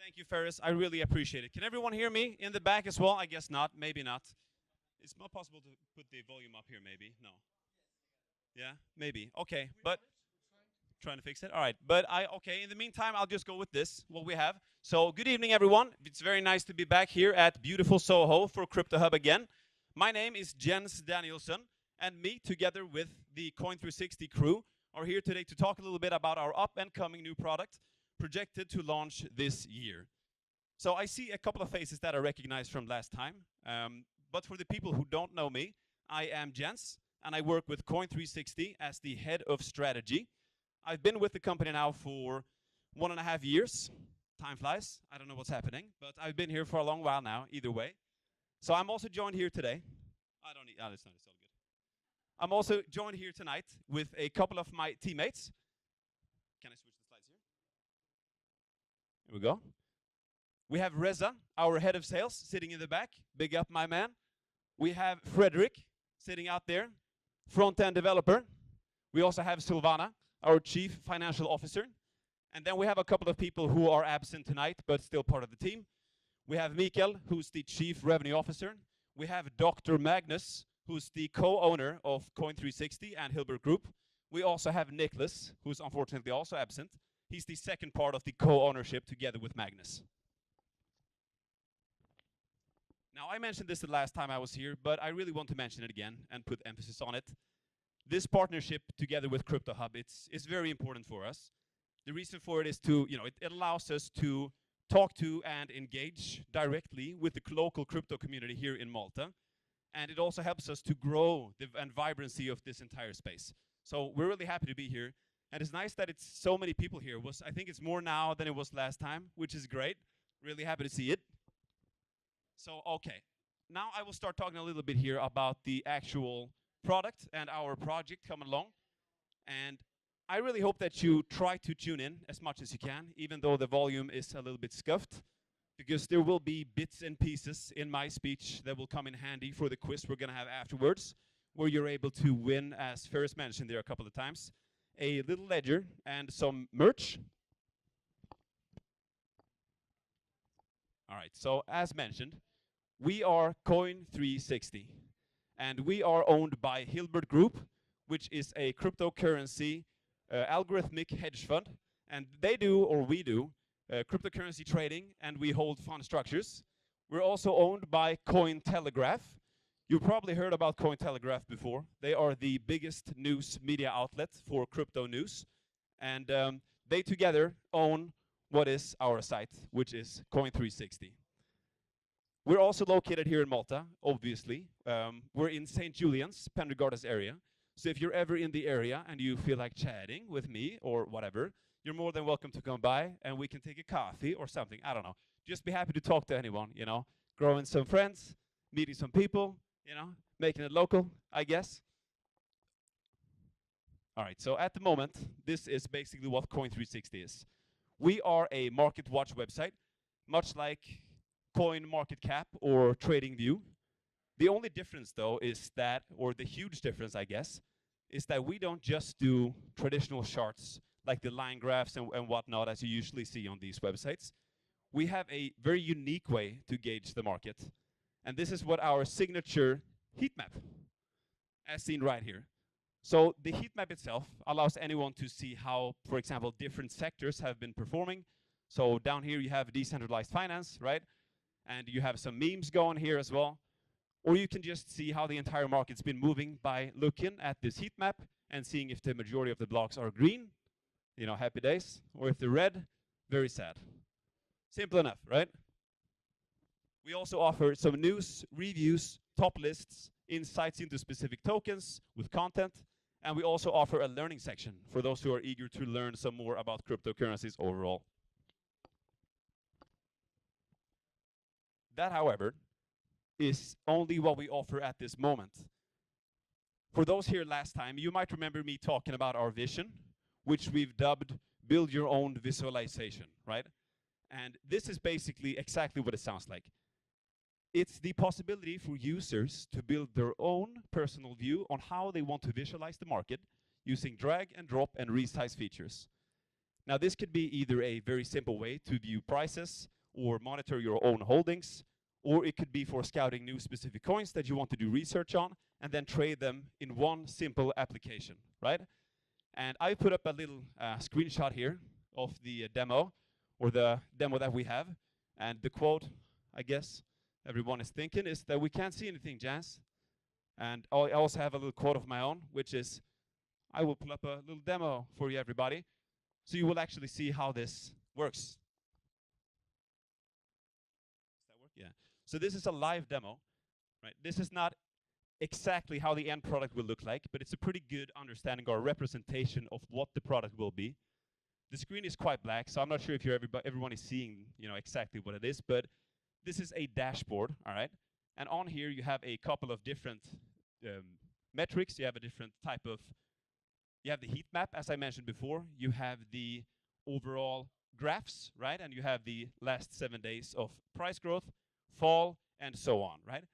Thank you, Ferris. I really appreciate it. Can everyone hear me in the back as well? I guess not. Maybe not. It's not possible to put the volume up here, maybe. No. Yeah, maybe. Okay, but trying to fix it. All right, but okay. In the meantime, I'll just go with this. What we have. So, good evening, everyone. It's very nice to be back here at beautiful Soho for Crypto Hub again. My name is Jens Danielsson, and me, together with the Coin360 crew, are here today to talk a little bit about our up-and-coming new product, projected to launch this year. So I see a couple of faces that I recognize from last time. But for the people who don't know me, I am Jens, and I work with Coin360 as the head of strategy. I've been with the company now for 1.5 years. Time flies. I don't know what's happening, but I've been here for a long while now, either way. So I'm also joined here today. I don't need, it's all good. I'm also joined here tonight with a couple of my teammates. Can I switch the slides here? Here we go. We have Reza, our head of sales, sitting in the back. Big up, my man. We have Frederick, sitting out there, front-end developer. We also have Silvana, our chief financial officer. And then we have a couple of people who are absent tonight, but still part of the team. We have Mikael, who's the chief revenue officer. We have Dr. Magnus, who's the co-owner of Coin360 and Hilbert Group. We also have Nicholas, who's unfortunately also absent. He's the second part of the co-ownership together with Magnus. Now, I mentioned this the last time I was here, but I really want to mention it again and put emphasis on it. This partnership together with Crypto Hub, it's very important for us. The reason for it is to, it allows us to talk to and engage directly with the local crypto community here in Malta. And it also helps us to grow the vibrancy of this entire space. So we're really happy to be here. And it's nice that it's so many people here. I think it's more now than it was last time, which is great. Really happy to see it. So, okay. Now I will start talking a little bit here about the actual product and our project coming along. And I really hope that you try to tune in as much as you can, even though the volume is a little bit scuffed, because there will be bits and pieces in my speech that will come in handy for the quiz we're going to have afterwards, where you're able to win, as Ferris mentioned there a couple of times, a little ledger and some merch. All right, so as mentioned, we are Coin360, and we are owned by Hilbert Group, which is a cryptocurrency algorithmic hedge fund, and they do, or we do, cryptocurrency trading, and we hold fund structures. We're also owned by Cointelegraph. You've probably heard about Cointelegraph before. They are the biggest news media outlet for crypto news, and they together own what is our site, which is Coin360. We're also located here in Malta, obviously. We're in St. Julian's, Pendergardens area. So if you're ever in the area and you feel like chatting with me or whatever, you're more than welcome to come by and we can take a coffee or something. I don't know. Just be happy to talk to anyone, growing some friends, meeting some people, making it local, I guess. All right, so at the moment, this is basically what Coin360 is. We are a market watch website, much like Coin Market Cap or TradingView. The only difference, though, is that, or the huge difference, I guess, is that we don't just do traditional charts like the line graphs and whatnot, as you usually see on these websites. We have a very unique way to gauge the market. And this is what our signature heat map, as seen right here. So the heat map itself allows anyone to see how, for example, different sectors have been performing. So down here you have decentralized finance, right? And you have some memes going here as well. Or you can just see how the entire market's been moving by looking at this heat map and seeing if the majority of the blocks are green, happy days, or if they're red, very sad. Simple enough, right? We also offer some news, reviews, top lists, insights into specific tokens with content, and we also offer a learning section for those who are eager to learn some more about cryptocurrencies overall. That, however, is only what we offer at this moment. For those here last time, you might remember me talking about our vision, which we've dubbed Build Your Own Visualization, right? And this is basically exactly what it sounds like. It's the possibility for users to build their own personal view on how they want to visualize the market using drag and drop and resize features. Now, this could be either a very simple way to view prices or monitor your own holdings, or it could be for scouting new specific coins that you want to do research on and then trade them in one simple application, right? And I put up a little screenshot here of the demo, or the demo that we have. And the quote, I guess, everyone is thinking is that we can't see anything, Jans. And I also have a little quote of my own, which is, I will pull up a little demo for you, everybody, so you will actually see how this works. Does that work? Yeah. So this is a live demo, right? This is not exactly how the end product will look like, but it's a pretty good understanding or representation of what the product will be. The screen is quite black, so I'm not sure if everyone is seeing, exactly what it is, but this is a dashboard, all right? And on here you have a couple of different metrics. You have a different type of, you have the heat map, as I mentioned before. You have the overall graphs, right? And you have the last 7 days of price growth, fall, and so on, right?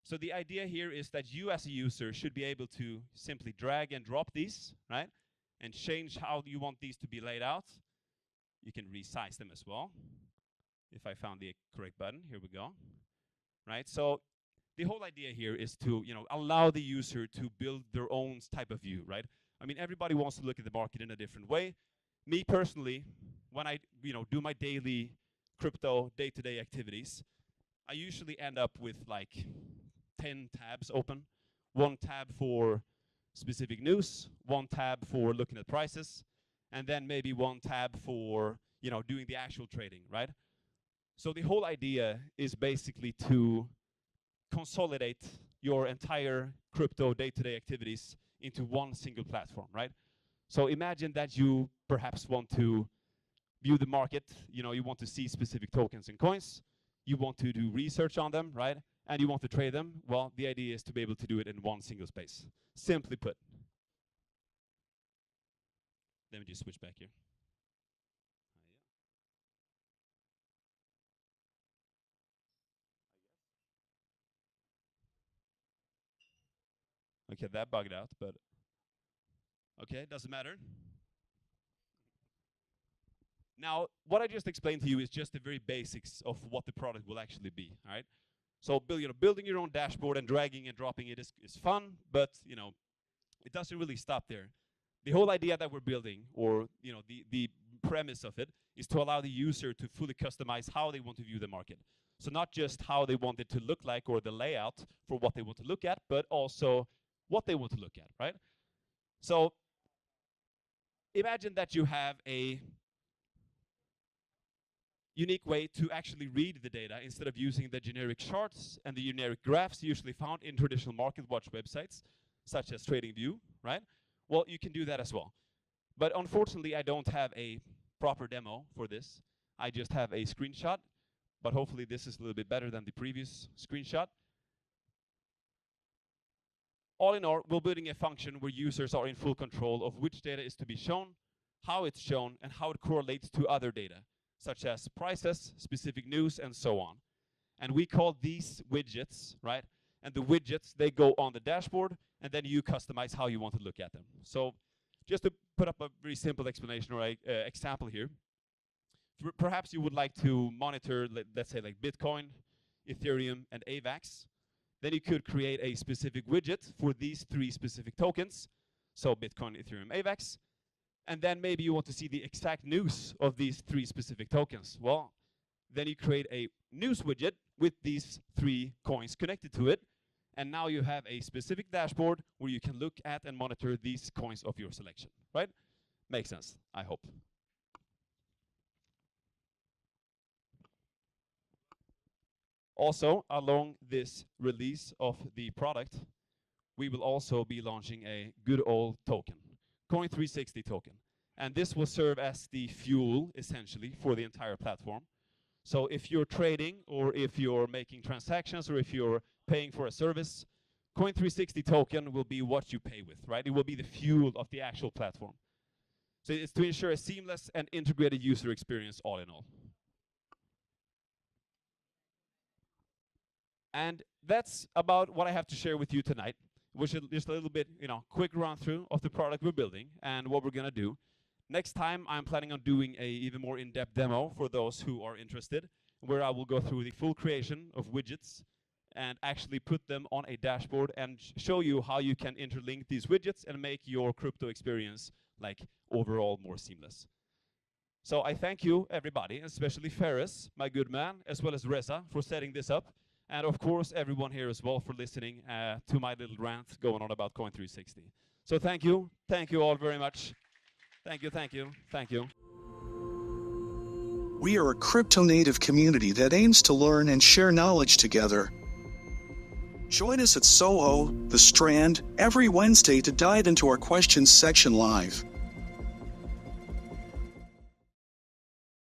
So the idea here is that you as a user should be able to simply drag and drop these, right? And change how you want these to be laid out. You can resize them as well. If I found the correct button, here we go. Right, so the whole idea here is to allow the user to build their own type of view, right? I mean, everybody wants to look at the market in a different way. Me personally, when I do my daily crypto day-to-day activities, I usually end up with like 10 tabs open. One tab for specific news, one tab for looking at prices, and then maybe one tab for doing the actual trading, right? So the whole idea is basically to consolidate your entire crypto day-to-day activities into one single platform, right? So imagine that you perhaps want to view the market, you want to see specific tokens and coins, you want to do research on them, right? And you want to trade them. Well, the idea is to be able to do it in one single space. Simply put. Let me just switch back here. Okay, that bugged out, but okay, doesn't matter. Now, what I just explained to you is just the very basics of what the product will actually be, all right? So building your own dashboard and dragging and dropping it is fun, but it doesn't really stop there. The whole idea that we're building, or the premise of it, is to allow the user to fully customize how they want to view the market. So not just how they want it to look like or the layout for what they want to look at, but also what they want to look at, right? So imagine that you have a unique way to actually read the data instead of using the generic charts and the generic graphs usually found in traditional market watch websites, such as TradingView, right? Well, you can do that as well. But unfortunately, I don't have a proper demo for this. I just have a screenshot, but hopefully this is a little bit better than the previous screenshot. All in all, we're building a function where users are in full control of which data is to be shown, how it's shown, and how it correlates to other data, such as prices, specific news, and so on. And we call these widgets, right? And the widgets, they go on the dashboard, and then you customize how you want to look at them. So just to put up a very simple explanation or example here, perhaps you would like to monitor, let's say like Bitcoin, Ethereum, and AVAX. Then you could create a specific widget for these 3 specific tokens. So Bitcoin, Ethereum, AVAX. And then maybe you want to see the exact news of these 3 specific tokens. Well, then you create a news widget with these 3 coins connected to it. And now you have a specific dashboard where you can look at and monitor these coins of your selection, right? Makes sense, I hope. Also, along this release of the product, we will also be launching a good old token, Coin360 token. And this will serve as the fuel, essentially, for the entire platform. So if you're trading, or if you're making transactions, or if you're paying for a service, Coin360 token will be what you pay with, right? It will be the fuel of the actual platform. So it's to ensure a seamless and integrated user experience all in all. And that's about what I have to share with you tonight, which is just a little bit, quick run through of the product we're building and what we're gonna do. Next time, I'm planning on doing a even more in-depth demo for those who are interested, where I will go through the full creation of widgets and actually put them on a dashboard and show you how you can interlink these widgets and make your crypto experience like overall more seamless. So I thank you, everybody, especially Ferris, my good man, as well as Reza for setting this up. And of course, everyone here as well for listening to my little rant going on about Coin360. So thank you all very much. Thank you, thank you, thank you. We are a crypto-native community that aims to learn and share knowledge together. Join us at Soho, The Strand, every Wednesday to dive into our questions section live.